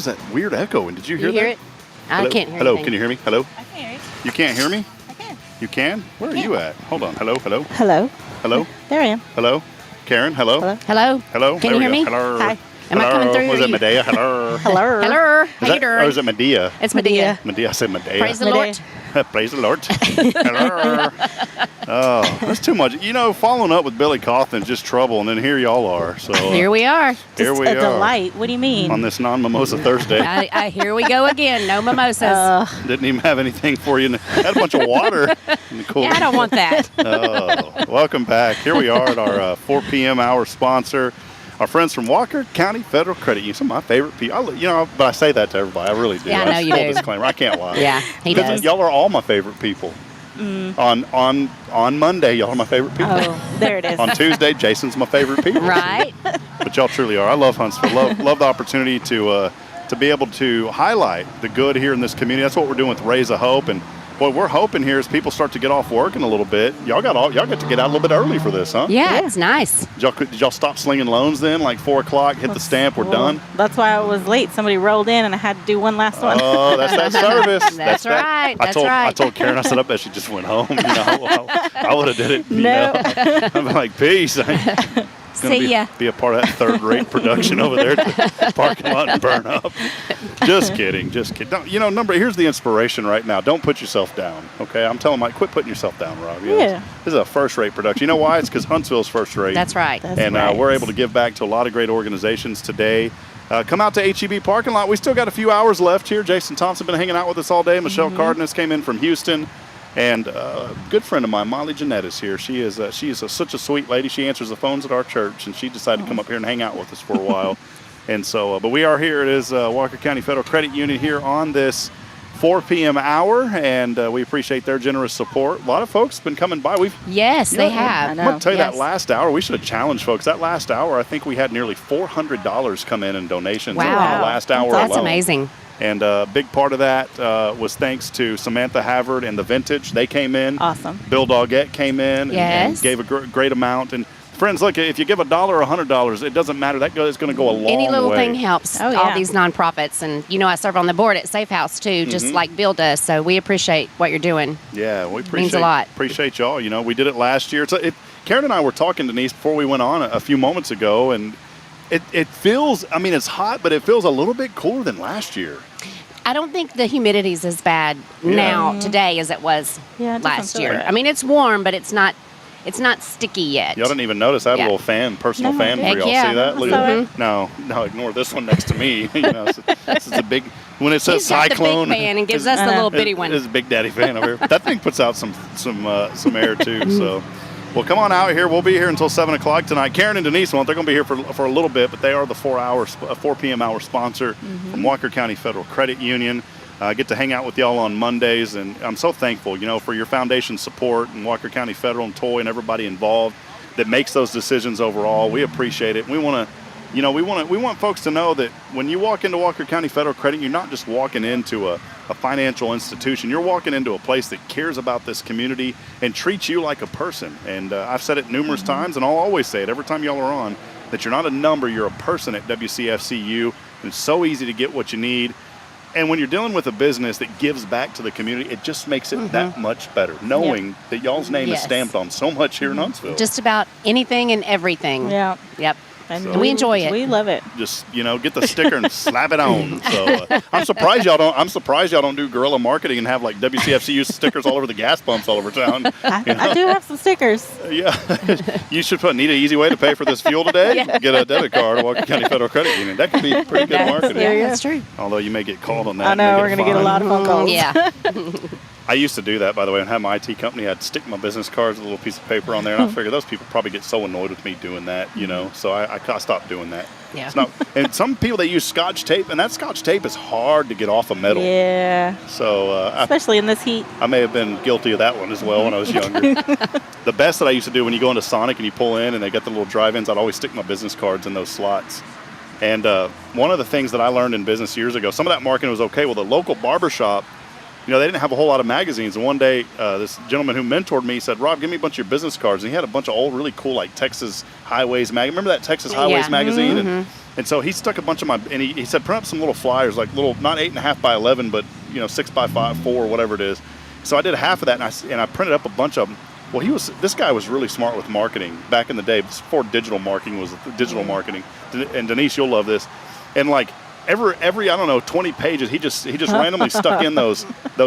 is that weird echo? And did you hear that? It? I can't hear Hello, anything. can you hear me? Hello? I can hear you. You can't hear me? I can. You can? Where are you at? Hold on. Hello? Hello? Hello. Hello? There I am. Hello? Karen, hello? Hello. Hello? Hello? Can There you we hear go. me? Hello? Hi. Am I coming through? Was or it you- Medea? Hello? Hello. Hello? How Is you that, or is doing? it Medea? It's Medea. Medea, I said Medea. Praise the Medea. Lord. Praise the Lord. Hello. Oh, that's too much. You know, following up with Billy Cawthon is just trouble, and then here y'all are. So Here we are. here Just we a are delight. What do you mean? on this non-mimosa Thursday. Here we go again. No mimosas. Didn't even have anything for you. Had a bunch of water in the cooler. Yeah, I don't want that. Oh, welcome back. Here we are at our 4 p.m. hour sponsor, our friends from Walker County Federal Credit Union. Some of my favorite people. But I say that to everybody. I really do. Yeah, I know you full do. disclaimer. I can't lie. Yeah, he does. Y'all are all my favorite people. On Monday, y'all are my favorite people. Oh, there it is. On Tuesday, Jason's my favorite people. Right? But y'all truly are. I love Huntsville. Love the opportunity to be able to highlight the good here in this community. That's what we're doing with Raise a Hope. And what we're hoping here is people start to get off work in a little bit. Y'all get to get out a little bit early for this, huh? Yeah, it's nice. Did y'all stop slinging loans then? Like 4 o'clock, hit the stamp, we're done? That's why I was late. Somebody rolled in and I had to do one last one. Oh, that's that service. That's right. That's right. I told Karen, I said, I bet she just went home. I would have did it. No. I'm like, peace. See ya. Be a part of that third-rate production over there at the parking lot and burn up. Just kidding. Don't, here's the inspiration right now. Don't put yourself down, okay? I'm telling Mike, quit putting yourself down, Rob. Yeah. This is a first-rate production. You know why? It's because Huntsville's first-rate. That's right. And we're able to give back to a lot of great organizations today. Come out to HEB parking lot. We still got a few hours left here. Jason Thompson been hanging out with us all day. Michelle Cardenas came in from Houston. And a good friend of mine, Molly Jeanette, is here. She is such a sweet lady. She answers the phones at our church, and she decided to come up here and hang out with us for a while. And so, but we are here. It is Walker County Federal Credit Union here on this 4 p.m. hour, and we appreciate their generous support. A lot of folks have been coming by. Yes, they have. I I'm know. going to tell you Yes. that last hour, we should have challenged folks. That last hour, I think we had nearly $400 come in donations Wow. in the last hour That's alone. amazing. And a big part of that was thanks to Samantha Havard and the Vintage. They came in. Awesome. Bill Doggett came in and Yes. gave a great amount. And friends, look, if you give $1 or $100, it doesn't matter. That is going to go a long way. Any little thing helps Oh, all yeah. these nonprofits. And, I serve on the board at Safe House, too, just like Bill does. So we appreciate what you're doing. Yeah, we appreciate Means a lot. Appreciate y'all. We did it last year. Karen and I were talking, Denise, before we went on a few moments ago, and it feels, it's hot, but it feels a little bit cooler than last year. I don't think the humidity is as bad now today as it was Yeah, it doesn't last feel year. like It's warm, but it's not sticky yet. Y'all didn't even notice. I had a Yeah. little personal No, fan for heck y'all. yeah. See that? Look I at saw that. No, ignore this one next to me. This is a big. When it says He's got cyclone, the big fan and gives us the little bitty It one. is a Big Daddy fan over here. That thing puts out some air too. So, well, come on out here. We'll be here until 7 o'clock tonight. Karen and Denise they're going to be here for a little bit, but they are the 4 p.m. hour sponsor from Walker County Federal Credit Union. I get to hang out with y'all on Mondays, and I'm so thankful, for your foundation support and Walker County Federal and Toy and everybody involved that makes those decisions overall. We appreciate it. We want to, we want folks to know that when you walk into Walker County Federal Credit, you're not just walking into a financial institution. You're walking into a place that cares about this community and treats you like a person. And I've said it numerous times, and I'll always say it every time y'all are on, that you're not a number, you're a person at WCFCU. And it's so easy to get what you need. And when you're dealing with a business that gives back to the community, it just makes it that much better, knowing that y'all's name is stamped on so much here in Huntsville. Just about anything and everything. Yeah. Yep. And we enjoy it. We love it. Just get the sticker and slap it on. So I'm surprised y'all don't do guerrilla marketing and have like WCFCU stickers all over the gas pumps all over town. I do have some stickers. Yeah, you should need an easy way to pay for this fuel today. Yeah. Get a debit card, Walker County Federal Credit Union. That could be pretty good marketing. Yeah, that's true. Although you may get called on that. I and know may we're going to get a fine. lot of phone calls. Yeah. I used to do that, by the way, and have my IT company. I'd stick my business cards with a little piece of paper on there, and I figured those people probably get so annoyed with me doing that, So I stopped doing that. Yeah. It's not, and some people, they use Scotch tape, and that Scotch tape is hard to get off of metal. Yeah. So Especially in this heat. I may have been guilty of that one as well when I was younger. The best that I used to do when you go into Sonic and you pull in and they got the little drive-ins, I'd always stick my business cards in those slots. And one of the things that I learned in business years ago, some of that marketing was okay. Well, the local barbershop, they didn't have a whole lot of magazines. And one day, this gentleman who mentored me said, Rob, give me a bunch of your business cards. And he had a bunch of old, really cool, like Texas Highways magazine. Remember that Texas Highways magazine? And And so he stuck a bunch of and he said, print up some little flyers, like little, not 8.5 by 11, but 6 by 4, whatever it is. So I did half of that, and I printed up a bunch of them. Well, this guy was really smart with marketing back in the day before digital marketing was digital marketing. And Denise, you'll love this. And like every I don't know 20 pages, he just randomly stuck in those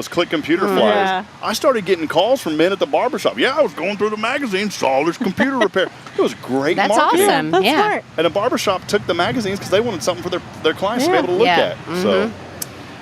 click computer flyers. Yeah. I started getting calls from men at the barbershop. Yeah, I was going through the magazine, saw this computer repair. It was great That's marketing. awesome. That's Yeah. smart. And a barbershop took the magazines because they wanted something for their clients to be able to look Yeah. at. So.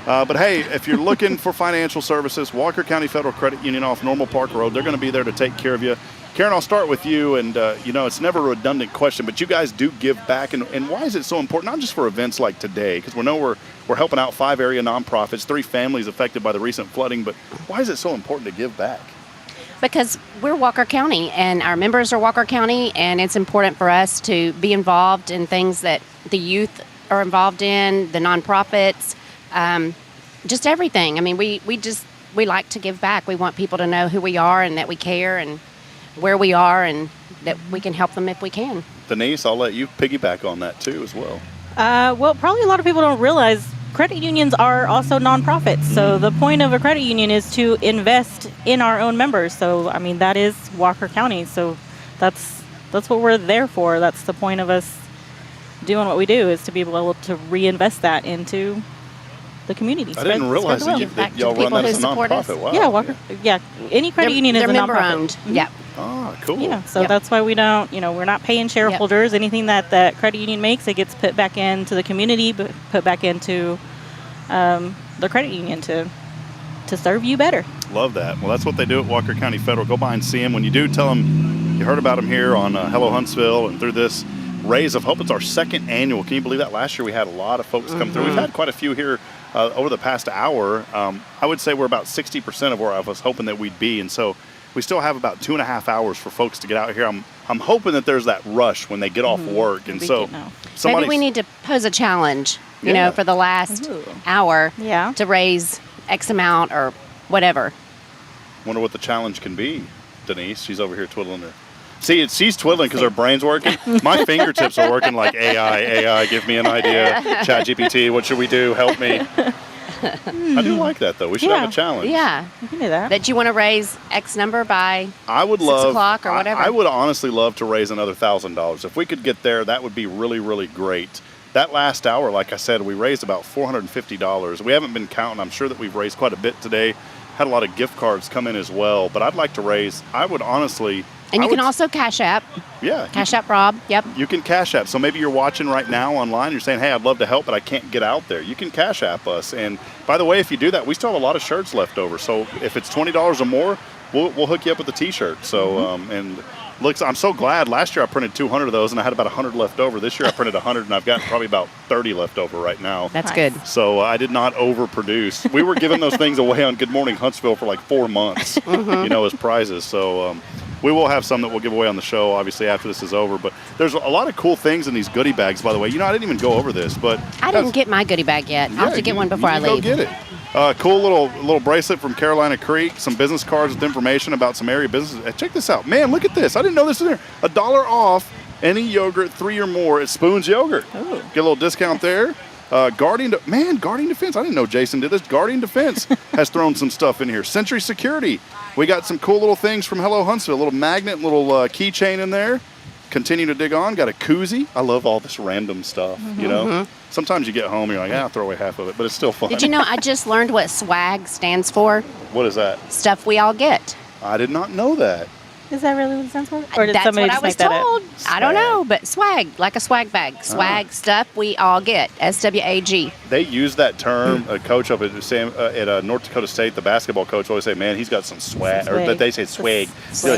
But hey, if you're looking for financial services, Walker County Federal Credit Union off Normal Park Road, they're going to be there to take care of you. Karen, I'll start with you, and it's never a redundant question, but you guys do give back, and why is it so important? Not just for events like today, because we know we're helping out 5 area nonprofits, 3 families affected by the recent flooding, but why is it so important to give back? Because we're Walker County, and our members are Walker County, and it's important for us to be involved in things that the youth are involved in, the nonprofits, just everything. I mean, we like to give back. We want people to know who we are and that we care and where we are and that we can help them if we can. Denise, I'll let you piggyback on that too as well. Well, probably a lot of people don't realize credit unions are also nonprofits. So the point of a credit union is to invest in our own members. So, I mean, that is Walker County. So that's what we're there for. That's the point of us doing what we do, is to be able to reinvest that into the community. I didn't realize spread the that wealth. y'all run People that who as a support us. nonprofit. Wow. Yeah, Walker. Yeah, any credit union is they're a member nonprofit. owned. Mhm. Yeah. Ah, cool. Yeah, so Yep. that's why we don't, we're not paying shareholders. Anything that credit union makes, it gets put back into the community, but put back into the credit union to serve you better. Love that. Well, that's what they do at Walker County Federal. Go by and see them. When you do, tell them you heard about them here on Hello Huntsville and through this Rays of Hope. It's our 2nd annual. Can you believe that? Last year we had a lot of folks come through. We've had quite a few here over the past hour. I would say we're about 60% of where I was hoping that we'd be. And so we still have about 2.5 hours for folks to get out here. I'm hoping that there's that rush when they get off work. And Big so get now. Maybe we need to pose a challenge, Yeah. for the last Ooh. hour Yeah. to raise X amount or whatever. wonder what the challenge can be. Denise, she's over here twiddling her. See, she's twiddling because her brain's working. My fingertips are working like AI, give me an idea. ChatGPT, what should we do? Help me. I do like that, though. We should have a challenge. Yeah. You can do that. That you want to raise X number by I would 6 love, o'clock or whatever. I would honestly love to raise another $1,000. If we could get there, that would be really, really great. That last hour, like I said, we raised about $450. We haven't been counting. I'm sure that we've raised quite a bit today. Had a lot of gift cards come in as well. But I'd like to raise, I would honestly... And you can also Cash App. Yeah. Cash App Rob. Yep. You can Cash App. So maybe you're watching right now online. You're saying, hey, I'd love to help, but I can't get out there. You can Cash App us. And by the way, if you do that, we still have a lot of shirts left over. So if it's $20 or more, we'll hook you up with a T-shirt. So, and looks, I'm so glad. Last year I printed 200 of those, and I had about 100 left over. This year I printed 100, and I've got probably about 30 left over right now. That's Nice. good. So I did not overproduce. We were giving those things away on Good Morning Huntsville for like 4 months, as prizes. So we will have some that we'll give away on the show, obviously, after this is over. But there's a lot of cool things in these goodie bags, by the way. I didn't even go over this, but I didn't get my goodie bag yet. I'll have to get one before I leave. Go get it. Cool little bracelet from Carolina Creek, some business cards with information about some area businesses. Check this out. Man, look at this. I didn't know this was there. $1 off any yogurt, 3 or more at Spoon's Yogurt. Ooh. Get a little discount there. Guardian Defense. I didn't know Jason did this. Guardian Defense has thrown some stuff in here. Century Security. We got some cool little things from Hello Huntsville. A little magnet, little keychain in there. Continue to dig on. Got a koozie. I love all this random stuff, Sometimes you get home and you're like, I'll throw away half of it, but it's still fun. Did you know I just learned what swag stands for? What is that? Stuff we all get. I did not know that. Is that really what it stands for? Or did That's somebody what I just was make that up? told. I don't Swag. know, but swag, like a swag bag. Swag stuff we all get. SWAG. They use that term. A coach up at North Dakota State, the basketball coach, always say, "Man, he's got some swag," or that they say swag.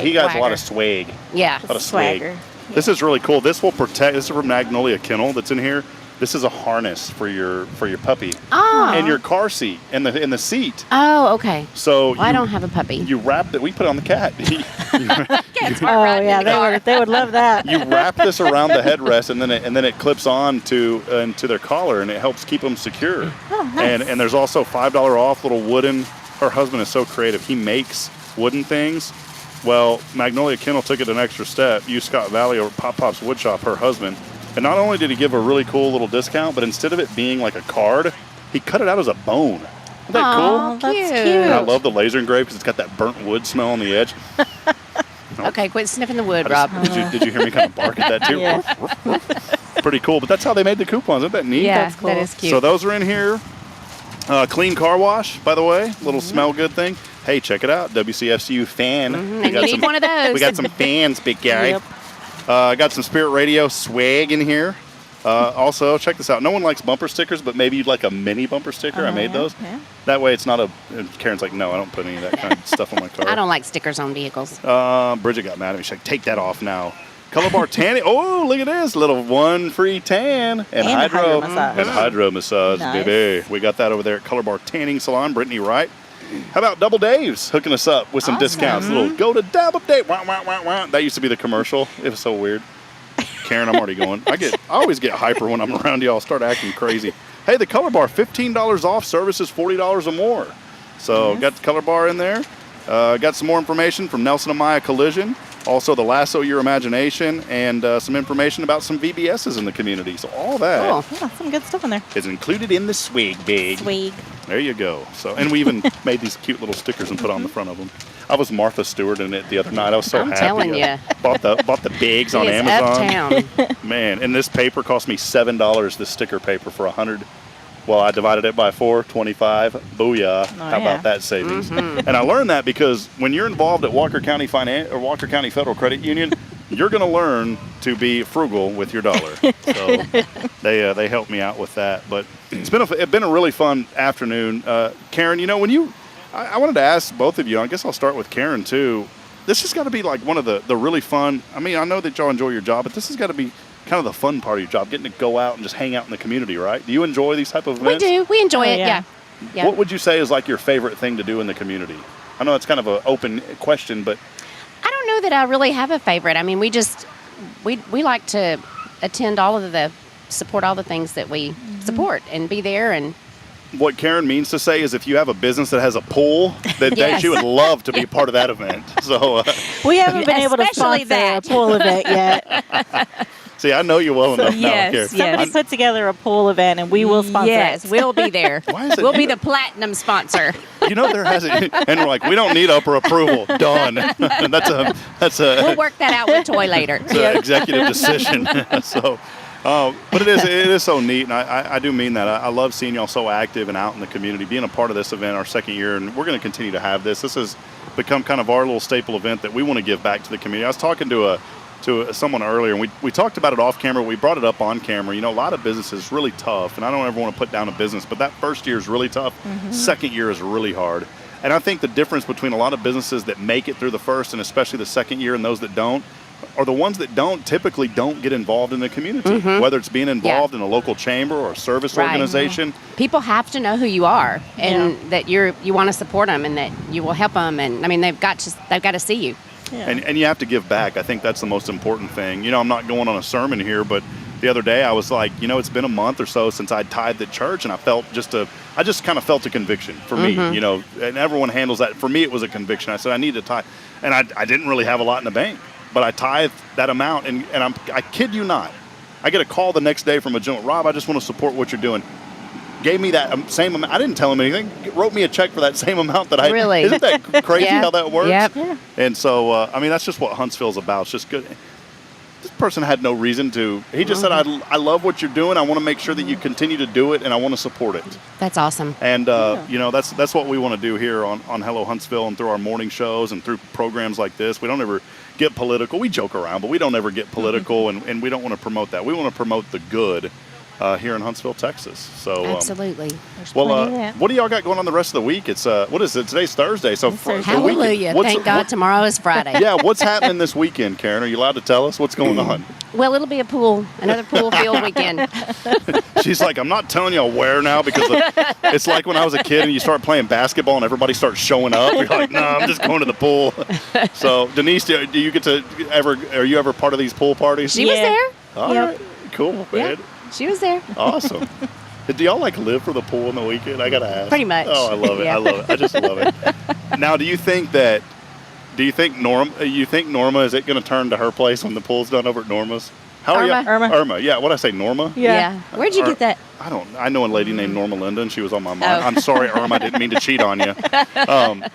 He got a lot of swag. Yeah. A lot of swag. Swagger. This is really cool. This will protect. This is from Magnolia Kennel that's in here. This is a harness for your puppy Oh. and your car seat and the seat. Oh, okay. So Well, I don't have a puppy. You wrap it. We put it on the cat. Cats Oh weren't riding in yeah, the car. they would love that. You wrap this around the headrest, and then it clips on to their collar, and it helps keep them secure. Oh, nice. And there's also $5 off little wooden. Her husband is so creative. He makes wooden things. Well, Magnolia Kennel took it an extra step. Used Scott Valley or Pop's Woodshop, her husband, And not only did he give a really cool little discount, but instead of it being like a card, he cut it out as a bone. Isn't that cool? That's Cute. cute. And I love the laser engraved because it's got that burnt wood smell on the edge. Okay, quit sniffing the wood, Rob. Did you hear me kind of bark at that too? Yeah. Pretty cool. But that's how they made the coupons. Isn't that neat? Yeah, That's cool. that is cute. So those are in here. Clean car wash, by the way. Little smell good thing. Hey, check it out. WCFCU fan. And you need one of those. We got some fans, big guy. Yep. Got some Spirit Radio swag in here. Also, check this out. No one likes bumper stickers, but maybe you'd like a mini bumper sticker. I made those. Yeah. That way it's not a... Karen's like, no, I don't put any of that kind of stuff on my car. I don't like stickers on vehicles. Bridget got mad at me. She's like, take that off now. Color bar tanning. Oh, look at this. Little one free tan. And hydro massage. And hydro massage, Nice. baby. We got that over there at Color Bar Tanning Salon. Brittany Wright. How about Double Dave's hooking us up with some Awesome. discounts? Little go to Double Dave. Wah, wah, wah, wah. That used to be the commercial. It was so weird. Karen, I'm already going. I always get hyper when I'm around y'all. Start acting crazy. Hey, the Color Bar, $15 off. Services $40 or more. So got the Color Bar in there. Got some more information from Nelson and Maya Collision. Also, the Lasso Your Imagination, and some information about some VBSs in the community. So all that Cool. Yeah, some good stuff in there. is included in the swag bag. Sweet. There you go. So, and we even made these cute little stickers and put on the front of them. I was Martha Stewart in it the other night. I was so I'm happy. telling I ya. bought the bags on It is Amazon. uptown. Man, and this paper cost me $7. This sticker paper for 100. Well, I divided it by 4, 25. Booyah! How yeah. about that savings? And I learned that because when you're involved at Walker County Walker County Federal Credit Union, you're going to learn to be frugal with your dollar. So they helped me out with that. But it's been a really fun afternoon. Karen, when I wanted to ask both of you. I guess I'll start with Karen too. This has got to be like one of the really fun. I mean, I know that y'all enjoy your job, but this has got to be kind of the fun part of your job, getting to go out and just hang out in the community, right? Do you enjoy these type of We events? do. We enjoy it. yeah. Yeah. What would you say is like your favorite thing to do in the community? I know it's kind of an open question, but I don't know that I really have a favorite. I mean, we like to attend support all the things that we support and be there. And what Karen means to say is if you have a business that has a pool, that Yes. she would love to be part of that event. So, We haven't been able to Especially sponsor that. a pool event yet. see, I know you well enough now, yes, Karen. yes. Somebody put together a pool event, and we will sponsor yes, it. we'll be there. Why is it We'll be you? the platinum sponsor. There hasn't, and we're like, we don't need upper approval. Done. that's a We'll work that out with Toy later. It's an executive decision. So, but it is so neat, and I do mean that. I love seeing y'all so active and out in the community, being a part of this event, our second year, and we're going to continue to have this. This has become kind of our little staple event that we want to give back to the community. I was talking to someone earlier, and we talked about it off camera. We brought it up on camera. A lot of businesses is really tough, and I don't ever want to put down a business, but that first year is really tough. Second year is really hard. And I think the difference between a lot of businesses that make it through the first and especially the second year and those that don't are the ones that typically don't get involved in the community, whether it's being involved in a local chamber or a service Right. organization. People have to know who you are and that you want to support them and that you will help them. And I mean, they've got to see you. Yeah. And you have to give back. I think that's the most important thing. I'm not going on a sermon here, but the other day I was like, it's been a month or so since I tithed at church, and I just kind of felt a conviction for me, and everyone handles that. For me, it was a conviction. I said, I need to tithe. And I didn't really have a lot in the bank, but I tithed that amount, and I kid you not, I get a call the next day from a gentleman, Rob, I just want to support what you're doing. Gave me that same amount. I didn't tell him anything. Wrote me a check for that same amount that I. Really? Isn't that crazy Yeah. how that works? Yep. Yeah. And so, that's just what Huntsville's about. It's just good. This person had no reason to. He just said, I love what you're doing. I want to make sure that you continue to do it, and I want to support it. That's awesome. And, that's what we want to do here on Hello Huntsville and through our morning shows and through programs like this. We don't ever get political. We joke around, but we don't ever get political, and we don't want to promote that. We want to promote the good here in Huntsville, Texas. So Absolutely. There's well, plenty of that. what do y'all got going on the rest of the week? It's what is it? Today's Thursday. So It's Thursday. the weekend- Hallelujah. what's- Thank God tomorrow is Friday. Yeah, what's happening this weekend, Karen? Are you allowed to tell us what's going on? Well, it'll be another pool field weekend. She's like, I'm not telling y'all where now because it's like when I was a kid and you start playing basketball and everybody starts showing up. You're like, no, I'm just going to the pool. So, Denise, do you get to are you ever part of these pool parties? She was Yeah. there. All Yep. right. Cool, man. She was there. Awesome. Do y'all live for the pool on the weekend? I gotta ask. Pretty much. Oh, I love it. Yeah. I love it. I just love it. Now, do you think Norma is it going to turn to her place when the pool's done over at Norma's? How are you? Irma. Irma. Yeah. What did I say? Norma? Yeah. Where'd you get that? I know a lady named Norma Linda, and she was on my mind. Oh. I'm sorry, Irma. I didn't mean to cheat on you.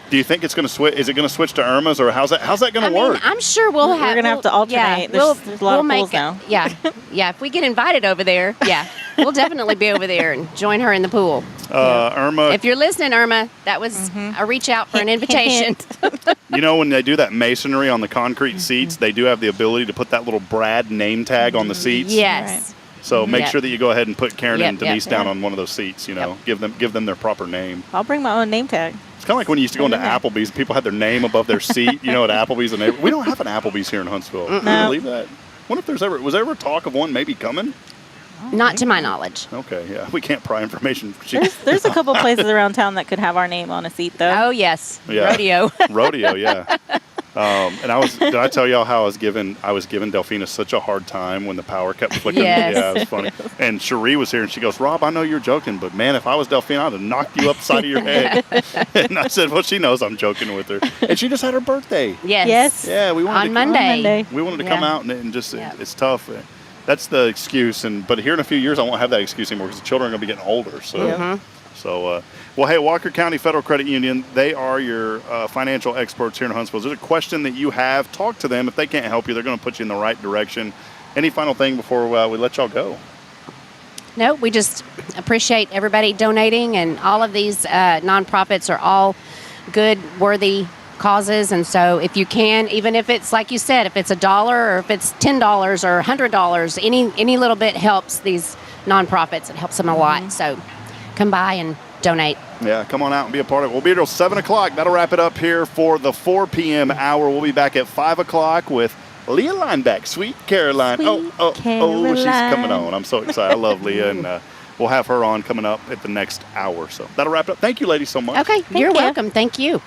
Do you think it's going to switch? Is it going to switch to Irma's, or how's that going to work? I'm sure we're gonna have to alternate. There's a lot of pools now. Yeah. If we get invited over there, we'll definitely be over there and join her in the pool. Irma. If you're listening, Irma, that was a reach out for an invitation. You know, when they do that masonry on the concrete seats, they do have the ability to put that little Brad name tag on the seats. Yes. Right. So make Yep. sure that you go ahead and put Karen and Yep, Denise down yep. on one of those seats. You know, give them their proper name. I'll bring my own name tag. It's kind of like when you used to go into Applebee's. People had their name above their seat. You know, at Applebee's, and we don't have an Applebee's here in Huntsville. Can you believe that? What if was there ever talk of one maybe coming? Not to my knowledge. Okay, yeah, we can't pry information. There's a couple places around town that could have our name on a seat, though. Oh, yes. Yeah. Rodeo. Rodeo, yeah. And did I tell y'all how I was giving Delphina such a hard time when the power kept flickering? Yes. Yeah, it was funny. And Cherie was here, and she goes, "Rob, I know you're joking, but man, if I was Delphina, I'd have knocked you upside of your head." And I said, "Well, she knows I'm joking with her." And she just had her birthday. Yes. Yeah, we wanted On to Monday. We wanted to Yeah. come out and just Yep. it's tough. That's the excuse, but here in a few years, I won't have that excuse anymore because the children are going to be getting older. So. So, well, hey, Walker County Federal Credit Union, they are your financial experts here in Huntsville. If there's a question that you have, talk to them. If they can't help you, they're going to put you in the right direction. Any final thing before we let y'all go? No, we just appreciate everybody donating, and all of these nonprofits are all good, worthy causes. And so if you can, even if it's like you said, if it's $1 or if it's $10 or $100, any little bit helps these nonprofits. It helps them a lot. So come by and donate. Yeah, come on out and be a part of it. We'll be here till 7 o'clock. That'll wrap it up here for the 4 p.m. hour. We'll be back at 5 o'clock with Leah Lineback, Sweet Caroline. Sweet Caroline. She's coming Caroline. on. I'm so excited. I love Leah, and we'll have her on coming up at the next hour. So that'll wrap it up. Thank you, ladies, so much. Okay, you're you. welcome. Thank you.